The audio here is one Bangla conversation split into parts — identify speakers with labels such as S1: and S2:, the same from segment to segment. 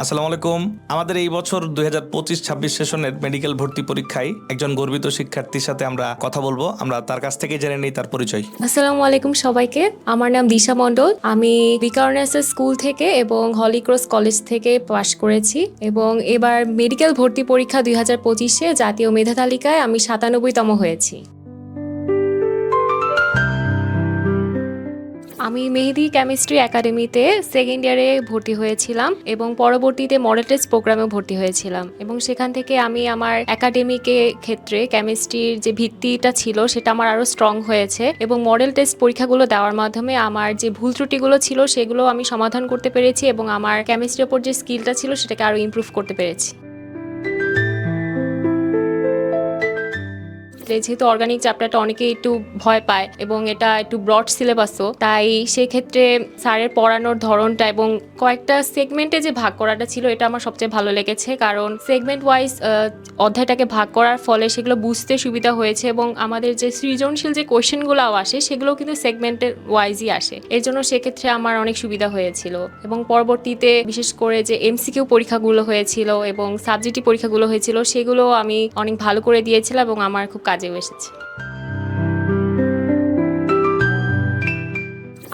S1: আসসালামু আলাইকুম। আমাদের এই বছর 2025-26 সেশনের মেডিকেল ভর্তি পরীক্ষায় একজন গর্বিত শিক্ষার্থীর সাথে আমরা কথা বলবো। আমরা তার কাছ থেকে জেনে নিই তার পরিচয়।
S2: আসসালামু আলাইকুম সবাইকে। আমার নাম দিশা মণ্ডল। আমি বিকারনেসের স্কুল থেকে এবং হলিক্রস কলেজ থেকে পাশ করেছি এবং এবার মেডিকেল ভর্তি পরীক্ষা 2025-এ জাতীয় মেধা তালিকায় আমি 97তম হয়েছি। আমি মেহেদি কেমিস্ট্রি একাডেমিতে সেকেন্ড ইয়ারে ভর্তি হয়েছিলাম এবং পরবর্তীতে মডেল টেস্ট প্রোগ্রামে ভর্তি হয়েছিলাম এবং সেখান থেকে আমি আমার একাডেমিকে ক্ষেত্রে কেমিস্ট্রির যে ভিত্তিটা ছিল সেটা আমার আরও স্ট্রং হয়েছে এবং মডেল টেস্ট পরীক্ষাগুলো দেওয়ার মাধ্যমে আমার যে ভুল ত্রুটিগুলো ছিল সেগুলো আমি সমাধান করতে পেরেছি এবং আমার কেমিস্ট্রির ওপর যে স্কিলটা ছিল সেটাকে আরও ইমপ্রুভ করতে পেরেছি। যেহেতু অর্গানিক চ্যাপ্টারটা অনেকে একটু ভয় পায় এবং এটা একটু ব্রড সিলেবাসও, তাই সেক্ষেত্রে স্যারের পড়ানোর ধরনটা এবং কয়েকটা সেগমেন্টে যে ভাগ করাটা ছিল এটা আমার সবচেয়ে ভালো লেগেছে, কারণ সেগমেন্ট ওয়াইজ অধ্যায়টাকে ভাগ করার ফলে সেগুলো বুঝতে সুবিধা হয়েছে এবং আমাদের যে সৃজনশীল যে কোয়েশ্চেনগুলোও আসে সেগুলোও কিন্তু সেগমেন্টের ওয়াইজই আসে। এর জন্য সেক্ষেত্রে আমার অনেক সুবিধা হয়েছিল এবং পরবর্তীতে বিশেষ করে যে এমসিকিউ পরীক্ষাগুলো হয়েছিল এবং সাবজেক্টিভ পরীক্ষাগুলো হয়েছিল সেগুলো আমি অনেক ভালো করে দিয়েছিলাম এবং আমার খুব কাজেও এসেছে।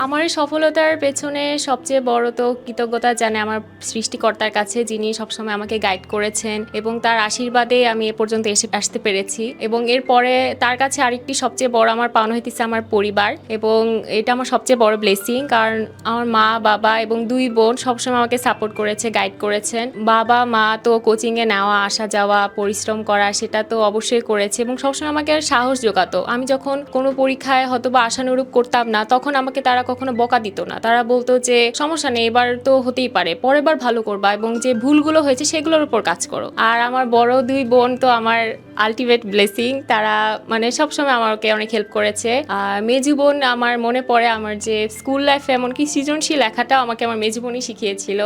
S2: আমার এই সফলতার পেছনে সবচেয়ে বড় তো কৃতজ্ঞতা জানে আমার সৃষ্টিকর্তার কাছে, যিনি সবসময় আমাকে গাইড করেছেন এবং তার আশীর্বাদে আমি এ পর্যন্ত আসতে পেরেছি। এবং এরপরে তার কাছে আরেকটি সবচেয়ে বড় আমার পাওনা হইতেছে আমার পরিবার, এবং এটা আমার সবচেয়ে বড় ব্লেসিং, কারণ আমার মা বাবা এবং দুই বোন সবসময় আমাকে সাপোর্ট করেছে, গাইড করেছেন। বাবা মা তো কোচিংয়ে নেওয়া আসা যাওয়া পরিশ্রম করা সেটা তো অবশ্যই করেছে এবং সবসময় আমাকে সাহস জোগাতো। আমি যখন কোনো পরীক্ষায় হয়তো বা আশানুরূপ করতাম না তখন আমাকে তারা কখনো বকা দিত না, তারা বলতো যে সমস্যা নেই, এবার তো হতেই পারে, পরের বার ভালো করবা এবং যে ভুলগুলো হয়েছে সেগুলোর উপর কাজ করো। আর আমার বড় দুই বোন তো আমার আলটিমেট ব্লেসিং, তারা মানে সবসময় আমাকে অনেক হেল্প করেছে। আর মেজু বোন, আমার মনে পড়ে আমার যে স্কুল লাইফে এমনকি সৃজনশীল লেখাটাও আমাকে আমার মেজু বোনই শিখিয়েছিল।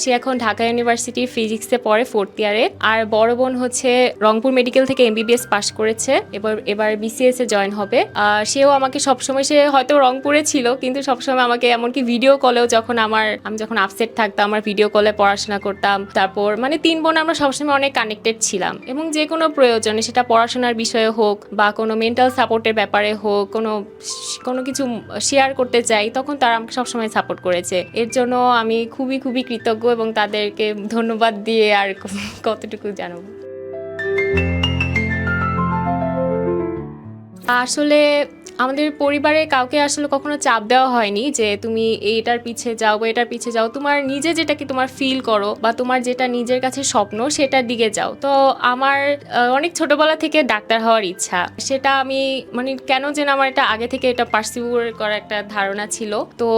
S2: সে এখন ঢাকা ইউনিভার্সিটির ফিজিক্সে পড়ে 4th ইয়ারে। আর বড় বোন হচ্ছে রংপুর মেডিকেল থেকে MBBS পাশ করেছে, এবার BCS এ জয়েন হবে। সেও আমাকে সবসময়, সে হয়তো রংপুরে ছিল কিন্তু সবসময় আমাকে এমনকি ভিডিও কলেও যখন আমি যখন আপসেট থাকতাম আমার ভিডিও কলে পড়াশোনা করতাম। তারপর মানে 3 বোন আমরা সবসময় অনেক কানেক্টেড ছিলাম এবং যে কোনো প্রয়োজনে সেটা পড়াশোনার বিষয়ে হোক বা কোনো মেন্টাল সাপোর্টের ব্যাপারে হোক, কোনো কিছু শেয়ার করতে চাই তখন তারা আমাকে সবসময় সাপোর্ট করেছে। এর জন্য আমি খুবই খুবই কৃতজ্ঞ এবং তাদেরকে ধন্যবাদ দিয়ে আর কতটুকু জানাবো। আসলে আমাদের পরিবারে কাউকে আসলে কখনো চাপ দেওয়া হয়নি যে তুমি এটার পিছে যাও বা এটার পিছে যাও, তোমার নিজে যেটাকে তোমার ফিল করো বা তোমার যেটা নিজের কাছে স্বপ্ন সেটার দিকে যাও। তো আমার অনেক ছোটবেলা থেকে ডাক্তার হওয়ার ইচ্ছা, সেটা আমি মানে কেন যেন আমার এটা আগে থেকে এটা পার্সিউ করার একটা ধারণা ছিল। তো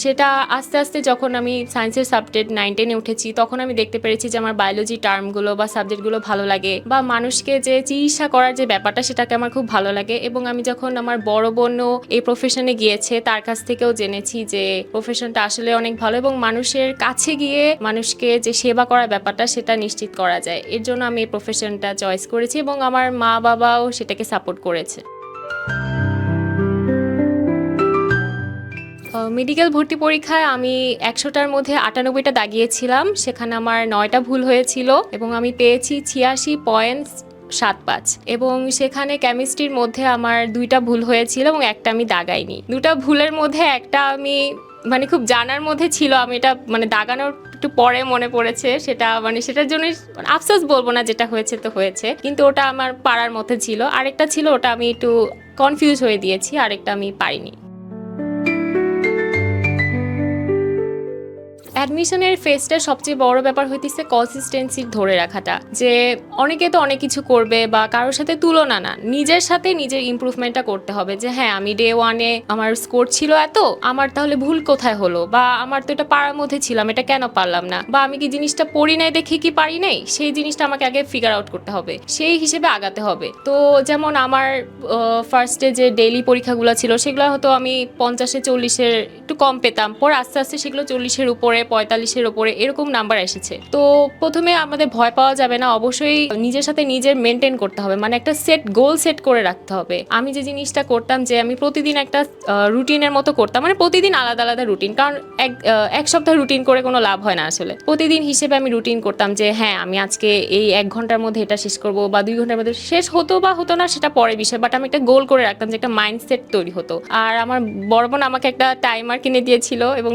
S2: সেটা আস্তে আস্তে যখন আমি সায়েন্সের সাবজেক্ট 9-10-এ উঠেছি তখন আমি দেখতে পেরেছি যে আমার বায়োলজি টার্মগুলো বা সাবজেক্টগুলো ভালো লাগে বা মানুষকে যে চিকিৎসা করার যে ব্যাপারটা সেটাকে আমার খুব ভালো লাগে। এবং আমি যখন আমার বড় বোনও এই প্রফেশনে গিয়েছে তার কাছ থেকেও জেনেছি যে প্রফেশনটা আসলে অনেক ভালো এবং মানুষের কাছে গিয়ে মানুষকে যে সেবা করার ব্যাপারটা সেটা নিশ্চিত করা যায়। এর জন্য আমি এই প্রফেশনটা চয়েস করেছি এবং আমার মা বাবাও সেটাকে সাপোর্ট করেছে। মেডিকেল ভর্তি পরীক্ষায় আমি 100টার মধ্যে 98টা দাগিয়েছিলাম, সেখানে আমার 9টা ভুল হয়েছিল এবং আমি পেয়েছি 86.75 এবং সেখানে কেমিস্ট্রির মধ্যে আমার 2টা ভুল হয়েছিল এবং একটা আমি দাগাইনি। 2টা ভুলের মধ্যে একটা আমি মানে খুব জানার মধ্যে ছিল, আমি এটা মানে দাগানোর একটু পরে মনে পড়েছে, সেটা মানে সেটার জন্য আফসোস বলবো না, যেটা হয়েছে তো হয়েছে, কিন্তু ওটা আমার পারার মধ্যে ছিল। আরেকটা ছিল ওটা আমি একটু কনফিউজ হয়ে দিয়েছি, আরেকটা আমি পারিনি। অ্যাডমিশনের ফেজটা সবচেয়ে বড় ব্যাপার হইতেছে কনসিস্টেন্সি ধরে রাখাটা, যে অনেকে তো অনেক কিছু করবে বা কারোর সাথে তুলনা না, নিজের সাথে নিজের ইমপ্রুভমেন্টটা করতে হবে যে হ্যাঁ আমি ডে 1-এ আমার স্কোর ছিল এত, আমার তাহলে ভুল কোথায় হলো, বা আমার তো এটা পারার মধ্যে ছিলাম এটা কেন পারলাম না, বা আমি কি জিনিসটা পড়ি নাই দেখে কি পারি নাই, সেই জিনিসটা আমাকে আগে ফিগার আউট করতে হবে, সেই হিসেবে আগাতে হবে। তো যেমন আমার ফার্স্টে যে ডেইলি পরীক্ষাগুলো ছিল সেগুলো হয়তো আমি 50-এ 40-এর একটু কম পেতাম, পর আস্তে আস্তে সেগুলো 40-এর উপরে 45-এর ওপরে এরকম নাম্বার এসেছে। তো প্রথমে আমাদের ভয় পাওয়া যাবে না, অবশ্যই নিজের সাথে নিজের মেনটেন করতে হবে, মানে একটা গোল সেট করে রাখতে হবে। আমি যে জিনিসটা করতাম যে আমি প্রতিদিন একটা রুটিনের মতো করতাম, মানে প্রতিদিন আলাদা আলাদা রুটিন, কারণ এক সপ্তাহ রুটিন করে কোনো লাভ হয় না আসলে। প্রতিদিন হিসেবে আমি রুটিন করতাম যে হ্যাঁ আমি আজকে এই 1 ঘন্টার মধ্যে এটা শেষ করব বা 2 ঘন্টার মধ্যে শেষ হতো বা হতো না সেটা পরে বিষয়, বাট আমি একটা গোল করে রাখতাম যে একটা মাইন্ডসেট তৈরি হতো। আর আমার বড় বোন আমাকে একটা টাইমার কিনে দিয়েছিল এবং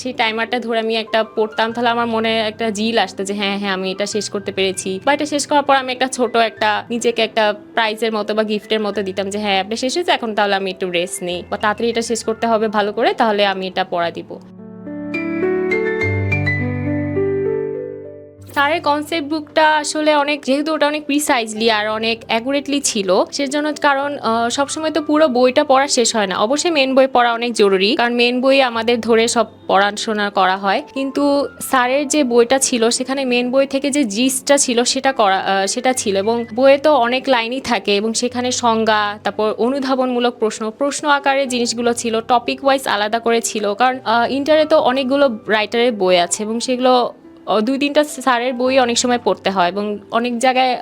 S2: সেই টাইমারটা ধরে আমি একটা পড়তাম, তাহলে আমার মনে একটা জিল আসতো যে হ্যাঁ হ্যাঁ আমি এটা শেষ করতে পেরেছি, বা এটা শেষ করার পর আমি একটা ছোট একটা নিজেকে একটা প্রাইজের মতো বা গিফটের মতো দিতাম যে হ্যাঁ এটা শেষ হয়েছে, এখন তাহলে আমি একটু রেস্ট নিই বা তাড়াতাড়ি এটা শেষ করতে হবে ভালো করে, তাহলে আমি এটা পড়া দিব। স্যারের কনসেপ্ট বুকটা আসলে অনেক, যেহেতু ওটা অনেক প্রিসাইজলি আর অনেক অ্যাকুরেটলি ছিল সেজন্য, কারণ সবসময় তো পুরো বইটা পড়া শেষ হয় না, অবশ্যই মেন বই পড়া অনেক জরুরি, কারণ মেন বই আমাদের ধরে সব পড়াশোনা করা হয়, কিন্তু স্যারের যে বইটা ছিল সেখানে মেন বই থেকে যে জিসটা ছিল সেটা ছিল, এবং বইয়ে তো অনেক লাইনই থাকে এবং সেখানে সংজ্ঞা, তারপর অনুধাবনমূলক প্রশ্ন আকারে জিনিসগুলো ছিল, টপিক ওয়াইজ আলাদা করে ছিল, কারণ ইন্টারে তো অনেকগুলো রাইটারের বই আছে এবং সেগুলো 2-3টা স্যারের বই অনেক সময় পড়তে হয় এবং অনেক জায়গায়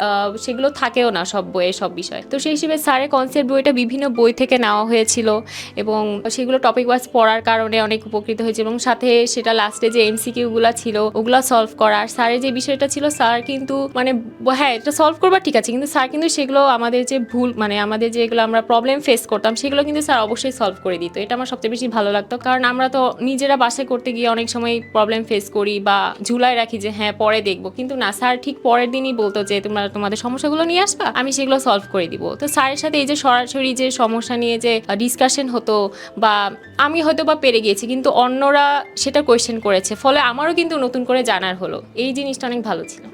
S2: সেগুলো থাকেও না সব বইয়ে সব বিষয়। তো সেই হিসেবে স্যারের কনসেপ্ট বইটা বিভিন্ন বই থেকে নেওয়া হয়েছিল এবং সেগুলো টপিক ওয়াইজ পড়ার কারণে অনেক উপকৃত হয়েছে, এবং সাথে সেটা লাস্টে যে এমসিকিউগুলো ছিল ওগুলো সলভ করা। আর স্যারের যে বিষয়টা ছিল, স্যার কিন্তু মানে হ্যাঁ এটা সলভ করবার ঠিক আছে, কিন্তু স্যার কিন্তু সেগুলো আমাদের যে ভুল, মানে আমাদের যেগুলো আমরা প্রবলেম ফেস করতাম সেগুলো কিন্তু স্যার অবশ্যই সলভ করে দিত। এটা আমার সবচেয়ে বেশি ভালো লাগতো, কারণ আমরা তো নিজেরা বাসায় করতে গিয়ে অনেক সময় প্রবলেম ফেস করি বা ঝুলাই রাখি যে হ্যাঁ পরে দেখবো, কিন্তু না, স্যার ঠিক পরের দিনই বলতো যে তোমরা তোমাদের সমস্যাগুলো নিয়ে আসবা, আমি সেগুলো সলভ করে দিব। তো স্যারের সাথে এই যে সরাসরি যে সমস্যা নিয়ে যে ডিসকাশন হতো, বা আমি হয়তো বা পেরে গিয়েছি কিন্তু অন্যরা সেটা কোয়েশ্চেন করেছে, ফলে আমারও কিন্তু নতুন করে জানার হলো, এই জিনিসটা অনেক ভালো ছিল।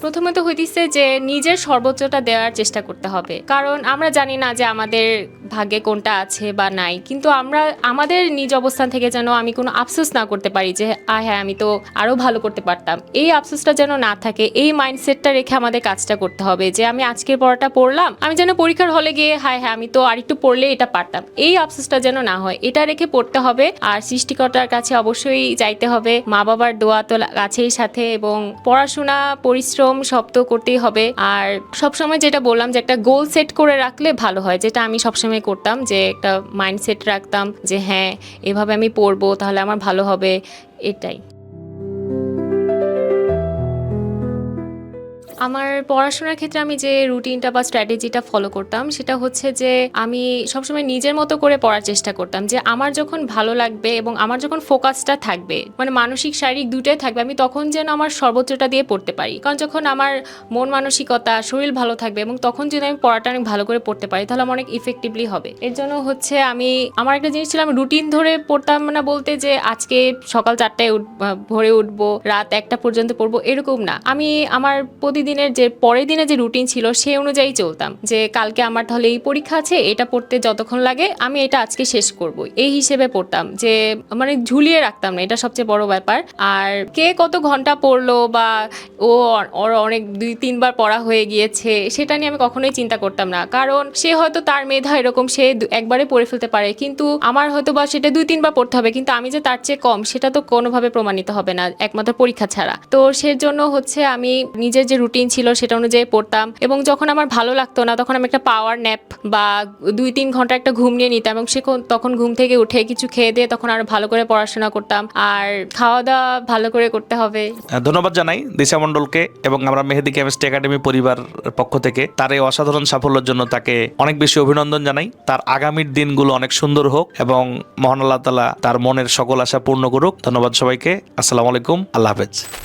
S2: প্রথমে তো হইতেছে যে নিজের সর্বোচ্চটা দেওয়ার চেষ্টা করতে হবে, কারণ আমরা জানি না যে আমাদের ভাগ্যে কোনটা আছে বা নাই, কিন্তু আমরা আমাদের নিজ অবস্থান থেকে যেন আমি কোনো আফসোস না করতে পারি যে হ্যাঁ আমি তো আরও ভালো করতে পারতাম, এই আফসোসটা যেন না থাকে, এই মাইন্ডসেটটা রেখে আমাদের কাজটা করতে হবে যে আমি আজকের পড়াটা পড়লাম, আমি যেন পরীক্ষার হলে গিয়ে হ্যাঁ আমি তো আরেকটু পড়লে এটা পারতাম, এই আফসোসটা যেন না হয়, এটা রেখে পড়তে হবে। আর সৃষ্টিকর্তার কাছে অবশ্যই চাইতে হবে, মা বাবার দোয়া তো গাছেই সাথে, এবং পড়াশোনা পরিশ্রম সব তো করতেই হবে। আর সবসময় যেটা বললাম যে একটা গোল সেট করে রাখলে ভালো হয়, যেটা আমি সবসময় করতাম, যে একটা মাইন্ডসেট রাখতাম যে হ্যাঁ এভাবে আমি পড়বো তাহলে আমার ভালো হবে, এটাই। আমার পড়াশোনার ক্ষেত্রে আমি যে রুটিনটা বা স্ট্র্যাটেজিটা ফলো করতাম সেটা হচ্ছে যে আমি সবসময় নিজের মতো করে পড়ার চেষ্টা করতাম, যে আমার যখন ভালো লাগবে এবং আমার যখন ফোকাসটা থাকবে, মানে মানসিক শারীরিক দুটোই থাকবে, আমি তখন যেন আমার সর্বোচ্চটা দিয়ে পড়তে পারি, কারণ যখন আমার মন মানসিকতা শরীর ভালো থাকবে এবং তখন যদি আমি পড়াটা অনেক ভালো করে পড়তে পারি তাহলে আমার অনেক ইফেক্টিভলি হবে। এর জন্য হচ্ছে আমার একটা জিনিস ছিল, আমি রুটিন ধরে পড়তাম না, বলতে যে আজকে সকাল 4টায় ভোরে উঠবো, রাত 1টা পর্যন্ত পড়বো এরকম না, আমি আমার প্রতিদিনের যে পরের দিনে যে রুটিন ছিল সেই অনুযায়ী চলতাম, যে কালকে আমার তাহলে এই পরীক্ষা আছে, এটা পড়তে যতক্ষণ লাগে আমি এটা আজকে শেষ করব, এই হিসেবে পড়তাম, যে মানে ঝুলিয়ে রাখতাম না, এটা সবচেয়ে বড় ব্যাপার। আর কে কত ঘন্টা পড়লো বা ওর অনেক 2-3 বার পড়া হয়ে গিয়েছে সেটা নিয়ে আমি কখনোই চিন্তা করতাম না, কারণ সে হয়তো তার মেধা এরকম, সে একবারে পড়ে ফেলতে পারে, কিন্তু আমার হয়তো বা সেটা 2-3 বার পড়তে হবে, কিন্তু আমি যে তার চেয়ে কম সেটা তো কোনোভাবে প্রমাণিত হবে না একমাত্র পরীক্ষা ছাড়া। তো সেজন্য হচ্ছে আমি নিজের যে রুটিন ছিল সেটা অনুযায়ী পড়তাম, এবং যখন আমার ভালো লাগতো না তখন আমি একটা পাওয়ার ন্যাপ বা 2-3 ঘন্টা একটা ঘুম নিয়ে নিতাম, এবং তখন ঘুম থেকে উঠে কিছু খেয়ে দিয়ে তখন আরো ভালো করে পড়াশোনা করতাম। আর খাওয়া দাওয়া ভালো করে করতে হবে।
S1: ধন্যবাদ জানাই দিশা মণ্ডলকে এবং আমরা মেহেদি কেমিস্ট্রি একাডেমি পরিবার পক্ষ থেকে তার এই অসাধারণ সাফল্যের জন্য তাকে অনেক বেশি অভিনন্দন জানাই। তার আগামীর দিনগুলো অনেক সুন্দর হোক এবং মহান আল্লাহ তাআলা তার মনের সকল আশা পূর্ণ করুক। ধন্যবাদ সবাইকে। আসসালামু আলাইকুম, আল্লাহ হাফেজ।